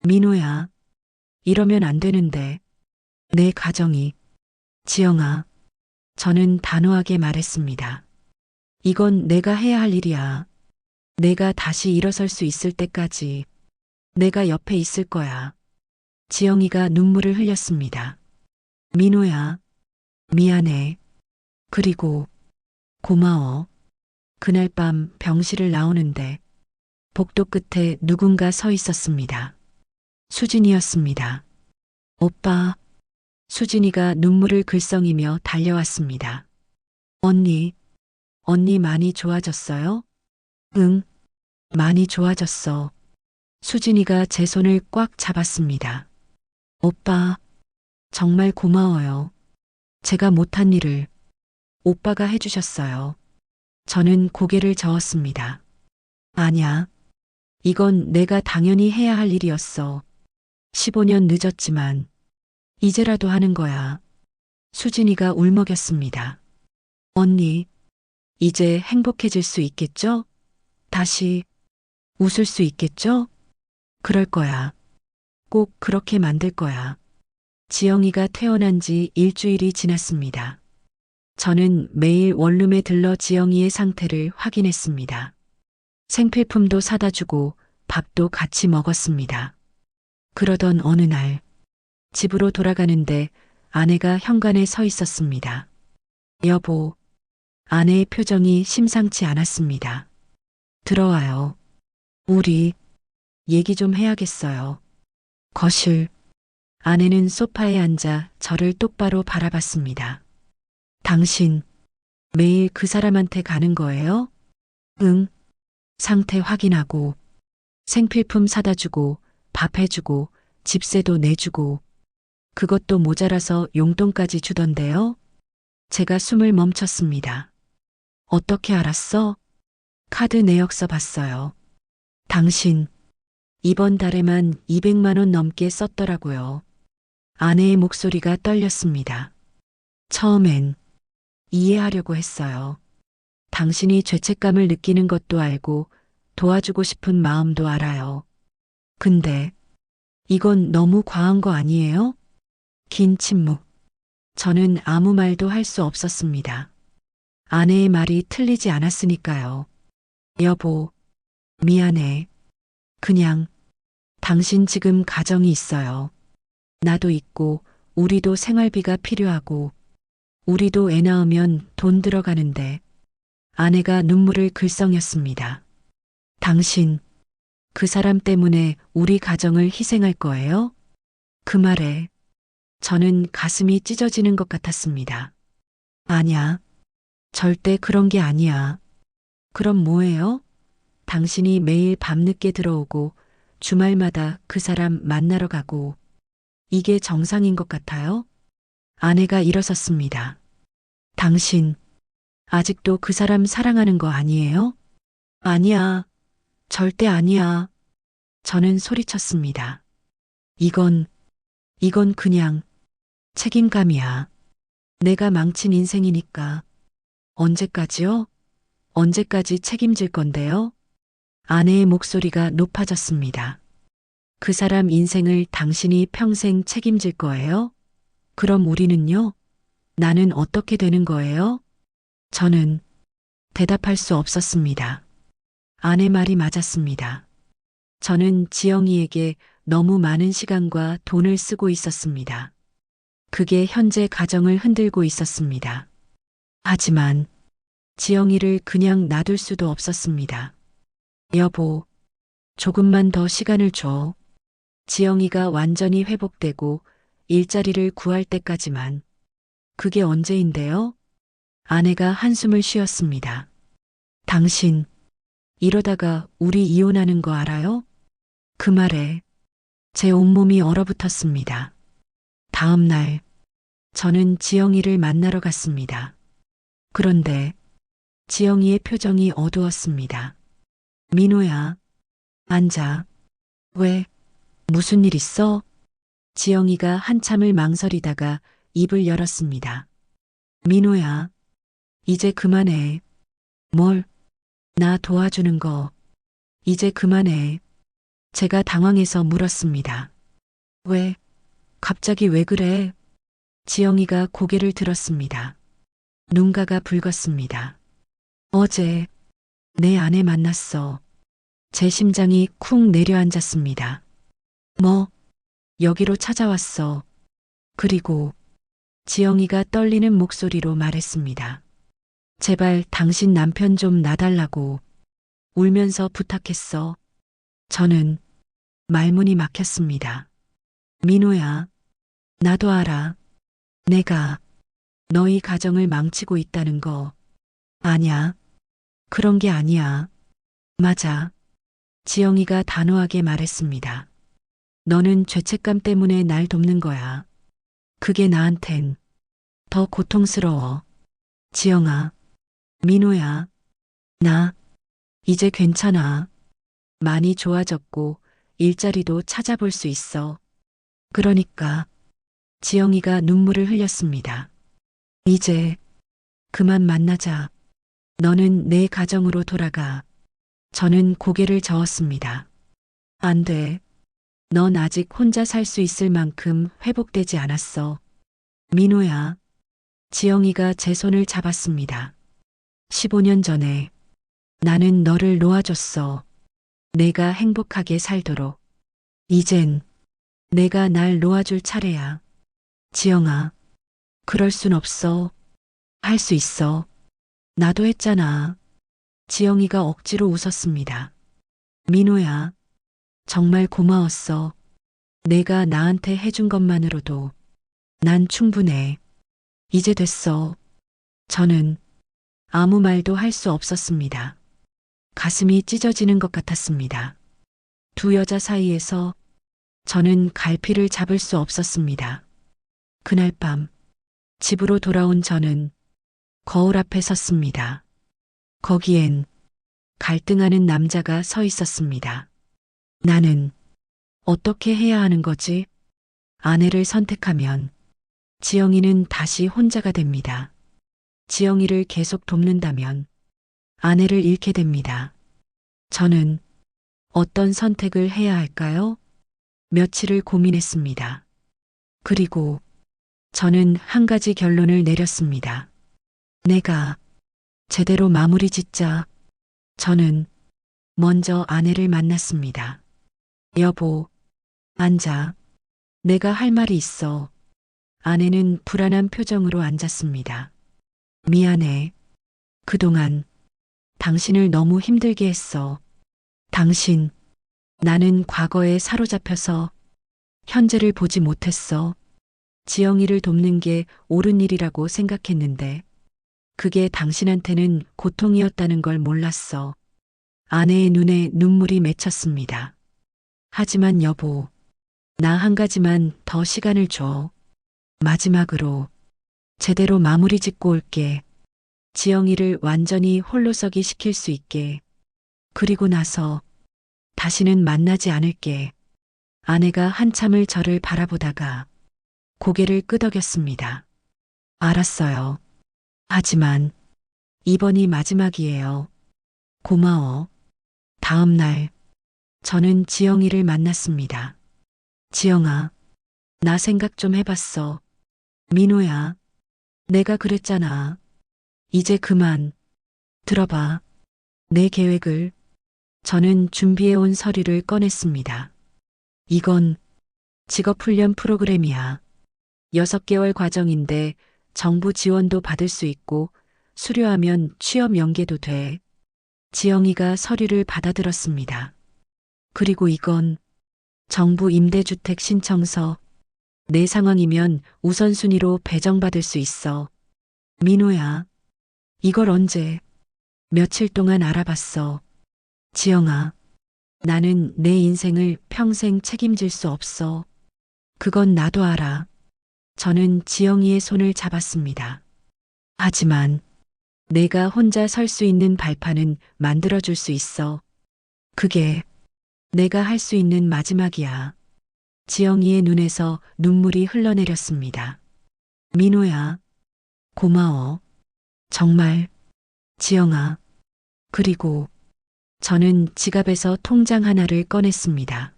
민호야, 이러면 안 되는데. 내 가정이. 지영아, 저는 단호하게 말했습니다. 이건 내가 해야 할 일이야. 내가 다시 일어설 수 있을 때까지 내가 옆에 있을 거야. 지영이가 눈물을 흘렸습니다. 민호야, 미안해. 그리고 고마워. 그날 밤 병실을 나오는데 복도 끝에 누군가 서 있었습니다. 수진이었습니다. 오빠. 수진이가 눈물을 글썽이며 달려왔습니다. 언니, 언니 많이 좋아졌어요? 응, 많이 좋아졌어. 수진이가 제 손을 꽉 잡았습니다. 오빠, 정말 고마워요. 제가 못한 일을 오빠가 해주셨어요. 저는 고개를 저었습니다. 아냐, 이건 내가 당연히 해야 할 일이었어. 15년 늦었지만 이제라도 하는 거야. 수진이가 울먹였습니다. 언니, 이제 행복해질 수 있겠죠? 다시 웃을 수 있겠죠? 그럴 거야. 꼭 그렇게 만들 거야. 지영이가 퇴원한 지 일주일이 지났습니다. 저는 매일 원룸에 들러 지영이의 상태를 확인했습니다. 생필품도 사다 주고 밥도 같이 먹었습니다. 그러던 어느 날 집으로 돌아가는데 아내가 현관에 서 있었습니다. 여보, 아내의 표정이 심상치 않았습니다. 들어와요. 우리 얘기 좀 해야겠어요. 거실. 아내는 소파에 앉아 저를 똑바로 바라봤습니다. 당신 매일 그 사람한테 가는 거예요? 응. 상태 확인하고 생필품 사다 주고 밥 해주고 집세도 내주고 그것도 모자라서 용돈까지 주던데요? 제가 숨을 멈췄습니다. 어떻게 알았어? 카드 내역서 봤어요. 당신 이번 달에만 200만 원 넘게 썼더라고요. 아내의 목소리가 떨렸습니다. 처음엔 이해하려고 했어요. 당신이 죄책감을 느끼는 것도 알고 도와주고 싶은 마음도 알아요. 근데 이건 너무 과한 거 아니에요? 긴 침묵. 저는 아무 말도 할 수 없었습니다. 아내의 말이 틀리지 않았으니까요. 여보, 미안해. 그냥 당신 지금 가정이 있어요. 나도 있고 우리도 생활비가 필요하고 우리도 애 낳으면 돈 들어가는데 아내가 눈물을 글썽였습니다. 당신 그 사람 때문에 우리 가정을 희생할 거예요? 그 말에 저는 가슴이 찢어지는 것 같았습니다. 아냐, 절대 그런 게 아니야. 그럼 뭐예요? 당신이 매일 밤늦게 들어오고 주말마다 그 사람 만나러 가고 이게 정상인 것 같아요? 아내가 일어섰습니다. 당신 아직도 그 사람 사랑하는 거 아니에요? 아니야. 절대 아니야. 저는 소리쳤습니다. 이건 그냥 책임감이야. 내가 망친 인생이니까. 언제까지요? 언제까지 책임질 건데요? 아내의 목소리가 높아졌습니다. 그 사람 인생을 당신이 평생 책임질 거예요? 그럼 우리는요? 나는 어떻게 되는 거예요? 저는 대답할 수 없었습니다. 아내 말이 맞았습니다. 저는 지영이에게 너무 많은 시간과 돈을 쓰고 있었습니다. 그게 현재 가정을 흔들고 있었습니다. 하지만 지영이를 그냥 놔둘 수도 없었습니다. 여보, 조금만 더 시간을 줘. 지영이가 완전히 회복되고 일자리를 구할 때까지만. 그게 언제인데요? 아내가 한숨을 쉬었습니다. 당신, 이러다가 우리 이혼하는 거 알아요? 그 말에 제 온몸이 얼어붙었습니다. 다음 날, 저는 지영이를 만나러 갔습니다. 그런데 지영이의 표정이 어두웠습니다. 민호야, 앉아. 왜? 무슨 일 있어? 지영이가 한참을 망설이다가 입을 열었습니다. 민호야, 이제 그만해. 뭘? 나 도와주는 거. 이제 그만해. 제가 당황해서 물었습니다. 왜? 갑자기 왜 그래? 지영이가 고개를 들었습니다. 눈가가 붉었습니다. 어제 내 아내 만났어. 제 심장이 쿵 내려앉았습니다. 뭐? 여기로 찾아왔어. 그리고 지영이가 떨리는 목소리로 말했습니다. 제발 당신 남편 좀 놔달라고 울면서 부탁했어. 저는 말문이 막혔습니다. 민호야, 나도 알아. 내가 너희 가정을 망치고 있다는 거. 아냐? 그런 게 아니야. 맞아. 지영이가 단호하게 말했습니다. 너는 죄책감 때문에 날 돕는 거야. 그게 나한텐 더 고통스러워. 지영아, 민호야, 나 이제 괜찮아. 많이 좋아졌고 일자리도 찾아볼 수 있어. 그러니까 지영이가 눈물을 흘렸습니다. 이제 그만 만나자. 너는 내 가정으로 돌아가. 저는 고개를 저었습니다. 안 돼. 넌 아직 혼자 살 수 있을 만큼 회복되지 않았어. 민호야. 지영이가 제 손을 잡았습니다. 15년 전에 나는 너를 놓아줬어. 내가 행복하게 살도록. 이젠 내가 날 놓아줄 차례야. 지영아, 그럴 순 없어. 할 수 있어. 나도 했잖아. 지영이가 억지로 웃었습니다. 민호야, 정말 고마웠어. 내가 나한테 해준 것만으로도 난 충분해. 이제 됐어. 저는 아무 말도 할 수 없었습니다. 가슴이 찢어지는 것 같았습니다. 두 여자 사이에서 저는 갈피를 잡을 수 없었습니다. 그날 밤 집으로 돌아온 저는 거울 앞에 섰습니다. 거기엔 갈등하는 남자가 서 있었습니다. 나는 어떻게 해야 하는 거지? 아내를 선택하면 지영이는 다시 혼자가 됩니다. 지영이를 계속 돕는다면 아내를 잃게 됩니다. 저는 어떤 선택을 해야 할까요? 며칠을 고민했습니다. 그리고 저는 한 가지 결론을 내렸습니다. 내가 제대로 마무리 짓자. 저는 먼저 아내를 만났습니다. 여보, 앉아. 내가 할 말이 있어. 아내는 불안한 표정으로 앉았습니다. 미안해. 그동안 당신을 너무 힘들게 했어. 당신, 나는 과거에 사로잡혀서 현재를 보지 못했어. 지영이를 돕는 게 옳은 일이라고 생각했는데 그게 당신한테는 고통이었다는 걸 몰랐어. 아내의 눈에 눈물이 맺혔습니다. 하지만 여보, 나 한 가지만 더 시간을 줘. 마지막으로 제대로 마무리 짓고 올게. 지영이를 완전히 홀로서기 시킬 수 있게. 그리고 나서 다시는 만나지 않을게. 아내가 한참을 저를 바라보다가 고개를 끄덕였습니다. 알았어요. 하지만 이번이 마지막이에요. 고마워. 다음 날 저는 지영이를 만났습니다. 지영아, 나 생각 좀 해봤어. 민호야, 내가 그랬잖아. 이제 그만. 들어봐. 내 계획을. 저는 준비해온 서류를 꺼냈습니다. 이건 직업훈련 프로그램이야. 6개월 과정인데 정부 지원도 받을 수 있고 수료하면 취업 연계도 돼. 지영이가 서류를 받아들었습니다. 그리고 이건 정부 임대주택 신청서. 내 상황이면 우선순위로 배정받을 수 있어. 민호야, 이걸 언제? 며칠 동안 알아봤어. 지영아, 나는 내 인생을 평생 책임질 수 없어. 그건 나도 알아. 저는 지영이의 손을 잡았습니다. 하지만 내가 혼자 설 수 있는 발판은 만들어줄 수 있어. 그게 내가 할 수 있는 마지막이야. 지영이의 눈에서 눈물이 흘러내렸습니다. 민호야, 고마워. 정말, 지영아. 그리고 저는 지갑에서 통장 하나를 꺼냈습니다.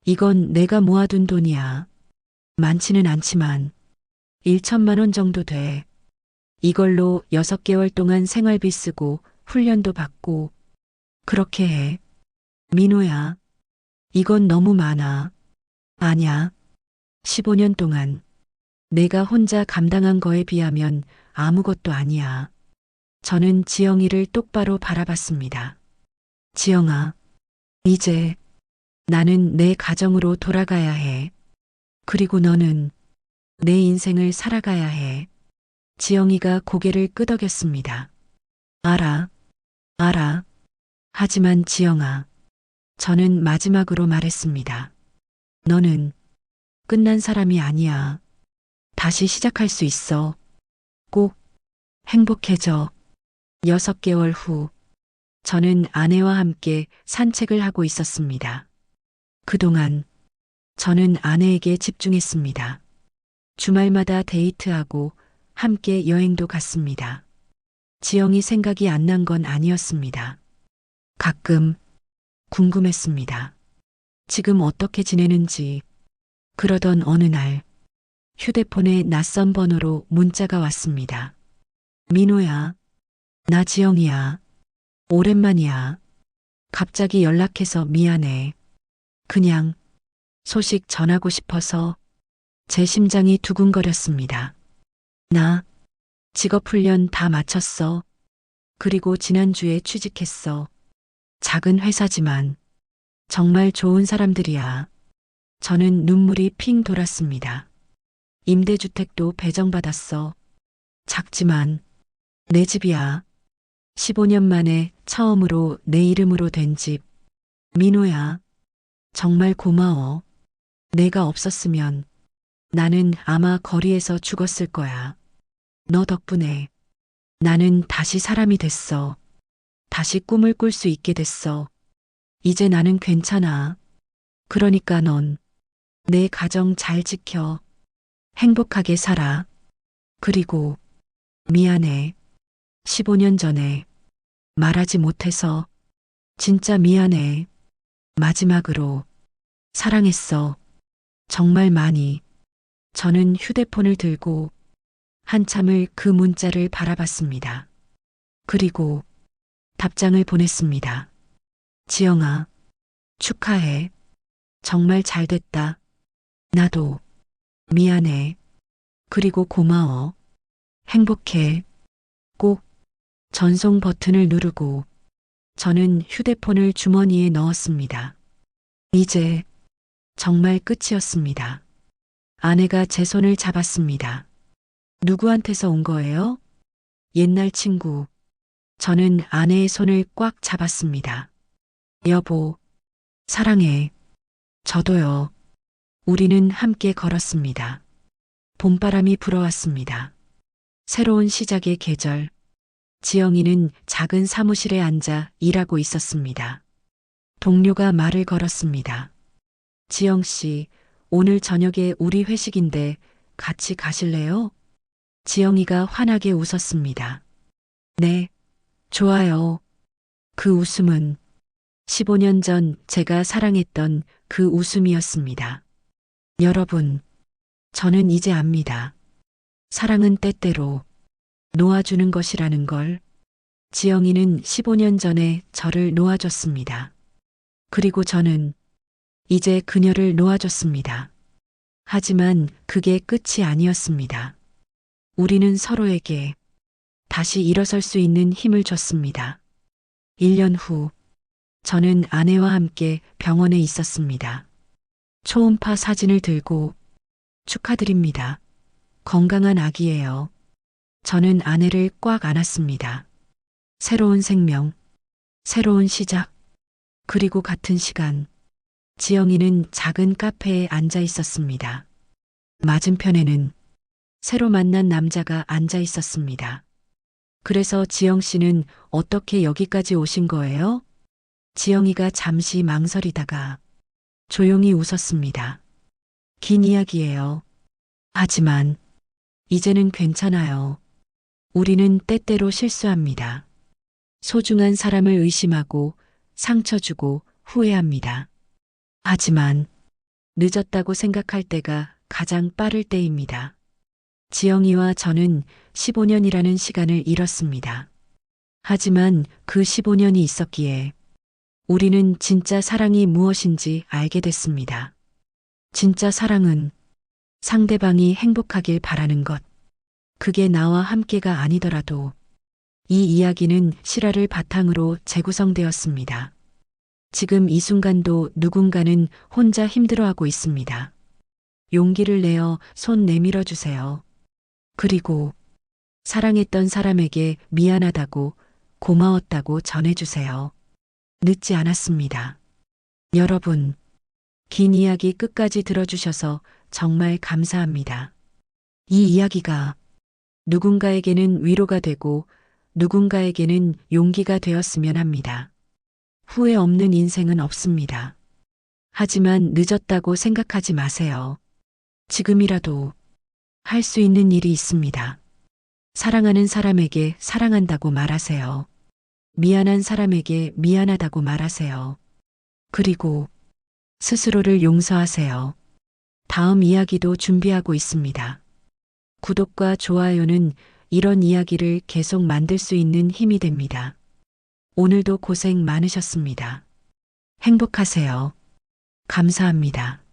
이건 내가 모아둔 돈이야. 많지는 않지만 1천만 원 정도 돼. 이걸로 6개월 동안 생활비 쓰고 훈련도 받고 그렇게 해. 민호야, 이건 너무 많아. 아냐. 15년 동안 내가 혼자 감당한 거에 비하면 아무것도 아니야. 저는 지영이를 똑바로 바라봤습니다. 지영아, 이제 나는 내 가정으로 돌아가야 해. 그리고 너는 내 인생을 살아가야 해. 지영이가 고개를 끄덕였습니다. 알아, 알아. 하지만 지영아, 저는 마지막으로 말했습니다. 너는 끝난 사람이 아니야. 다시 시작할 수 있어. 꼭 행복해져. 6개월 후, 저는 아내와 함께 산책을 하고 있었습니다. 그동안 저는 아내에게 집중했습니다. 주말마다 데이트하고 함께 여행도 갔습니다. 지영이 생각이 안 난 건 아니었습니다. 가끔 궁금했습니다. 지금 어떻게 지내는지. 그러던 어느 날 휴대폰에 낯선 번호로 문자가 왔습니다. 민호야, 나 지영이야. 오랜만이야. 갑자기 연락해서 미안해. 그냥 소식 전하고 싶어서. 제 심장이 두근거렸습니다. 나 직업훈련 다 마쳤어. 그리고 지난주에 취직했어. 작은 회사지만 정말 좋은 사람들이야. 저는 눈물이 핑 돌았습니다. 임대주택도 배정받았어. 작지만 내 집이야. 15년 만에 처음으로 내 이름으로 된 집. 민호야, 정말 고마워. 내가 없었으면 나는 아마 거리에서 죽었을 거야. 너 덕분에 나는 다시 사람이 됐어. 다시 꿈을 꿀 수 있게 됐어. 이제 나는 괜찮아. 그러니까 넌 내 가정 잘 지켜. 행복하게 살아. 그리고 미안해. 15년 전에 말하지 못해서 진짜 미안해. 마지막으로 사랑했어. 정말 많이. 저는 휴대폰을 들고 한참을 그 문자를 바라봤습니다. 그리고 답장을 보냈습니다. 지영아, 축하해. 정말 잘 됐다. 나도 미안해. 그리고 고마워. 행복해. 꼭 전송 버튼을 누르고 저는 휴대폰을 주머니에 넣었습니다. 이제 정말 끝이었습니다. 아내가 제 손을 잡았습니다. 누구한테서 온 거예요? 옛날 친구. 저는 아내의 손을 꽉 잡았습니다. 여보, 사랑해. 저도요. 우리는 함께 걸었습니다. 봄바람이 불어왔습니다. 새로운 시작의 계절. 지영이는 작은 사무실에 앉아 일하고 있었습니다. 동료가 말을 걸었습니다. 지영 씨, 오늘 저녁에 우리 회식인데 같이 가실래요? 지영이가 환하게 웃었습니다. 네, 좋아요. 그 웃음은 15년 전 제가 사랑했던 그 웃음이었습니다. 여러분, 저는 이제 압니다. 사랑은 때때로 놓아주는 것이라는 걸. 지영이는 15년 전에 저를 놓아줬습니다. 그리고 저는 이제 그녀를 놓아줬습니다. 하지만 그게 끝이 아니었습니다. 우리는 서로에게 다시 일어설 수 있는 힘을 줬습니다. 1년 후, 저는 아내와 함께 병원에 있었습니다. 초음파 사진을 들고 축하드립니다. 건강한 아기예요. 저는 아내를 꽉 안았습니다. 새로운 생명, 새로운 시작. 그리고 같은 시간, 지영이는 작은 카페에 앉아 있었습니다. 맞은편에는 새로 만난 남자가 앉아 있었습니다. 그래서 지영 씨는 어떻게 여기까지 오신 거예요? 지영이가 잠시 망설이다가 조용히 웃었습니다. 긴 이야기예요. 하지만 이제는 괜찮아요. 우리는 때때로 실수합니다. 소중한 사람을 의심하고 상처 주고 후회합니다. 하지만 늦었다고 생각할 때가 가장 빠를 때입니다. 지영이와 저는 15년이라는 시간을 잃었습니다. 하지만 그 15년이 있었기에 우리는 진짜 사랑이 무엇인지 알게 됐습니다. 진짜 사랑은 상대방이 행복하길 바라는 것. 그게 나와 함께가 아니더라도 이 이야기는 실화를 바탕으로 재구성되었습니다. 지금 이 순간도 누군가는 혼자 힘들어하고 있습니다. 용기를 내어 손 내밀어 주세요. 그리고 사랑했던 사람에게 미안하다고 고마웠다고 전해주세요. 늦지 않았습니다. 여러분, 긴 이야기 끝까지 들어주셔서 정말 감사합니다. 이 이야기가 누군가에게는 위로가 되고 누군가에게는 용기가 되었으면 합니다. 후회 없는 인생은 없습니다. 하지만 늦었다고 생각하지 마세요. 지금이라도 할 수 있는 일이 있습니다. 사랑하는 사람에게 사랑한다고 말하세요. 미안한 사람에게 미안하다고 말하세요. 그리고 스스로를 용서하세요. 다음 이야기도 준비하고 있습니다. 구독과 좋아요는 이런 이야기를 계속 만들 수 있는 힘이 됩니다. 오늘도 고생 많으셨습니다. 행복하세요. 감사합니다.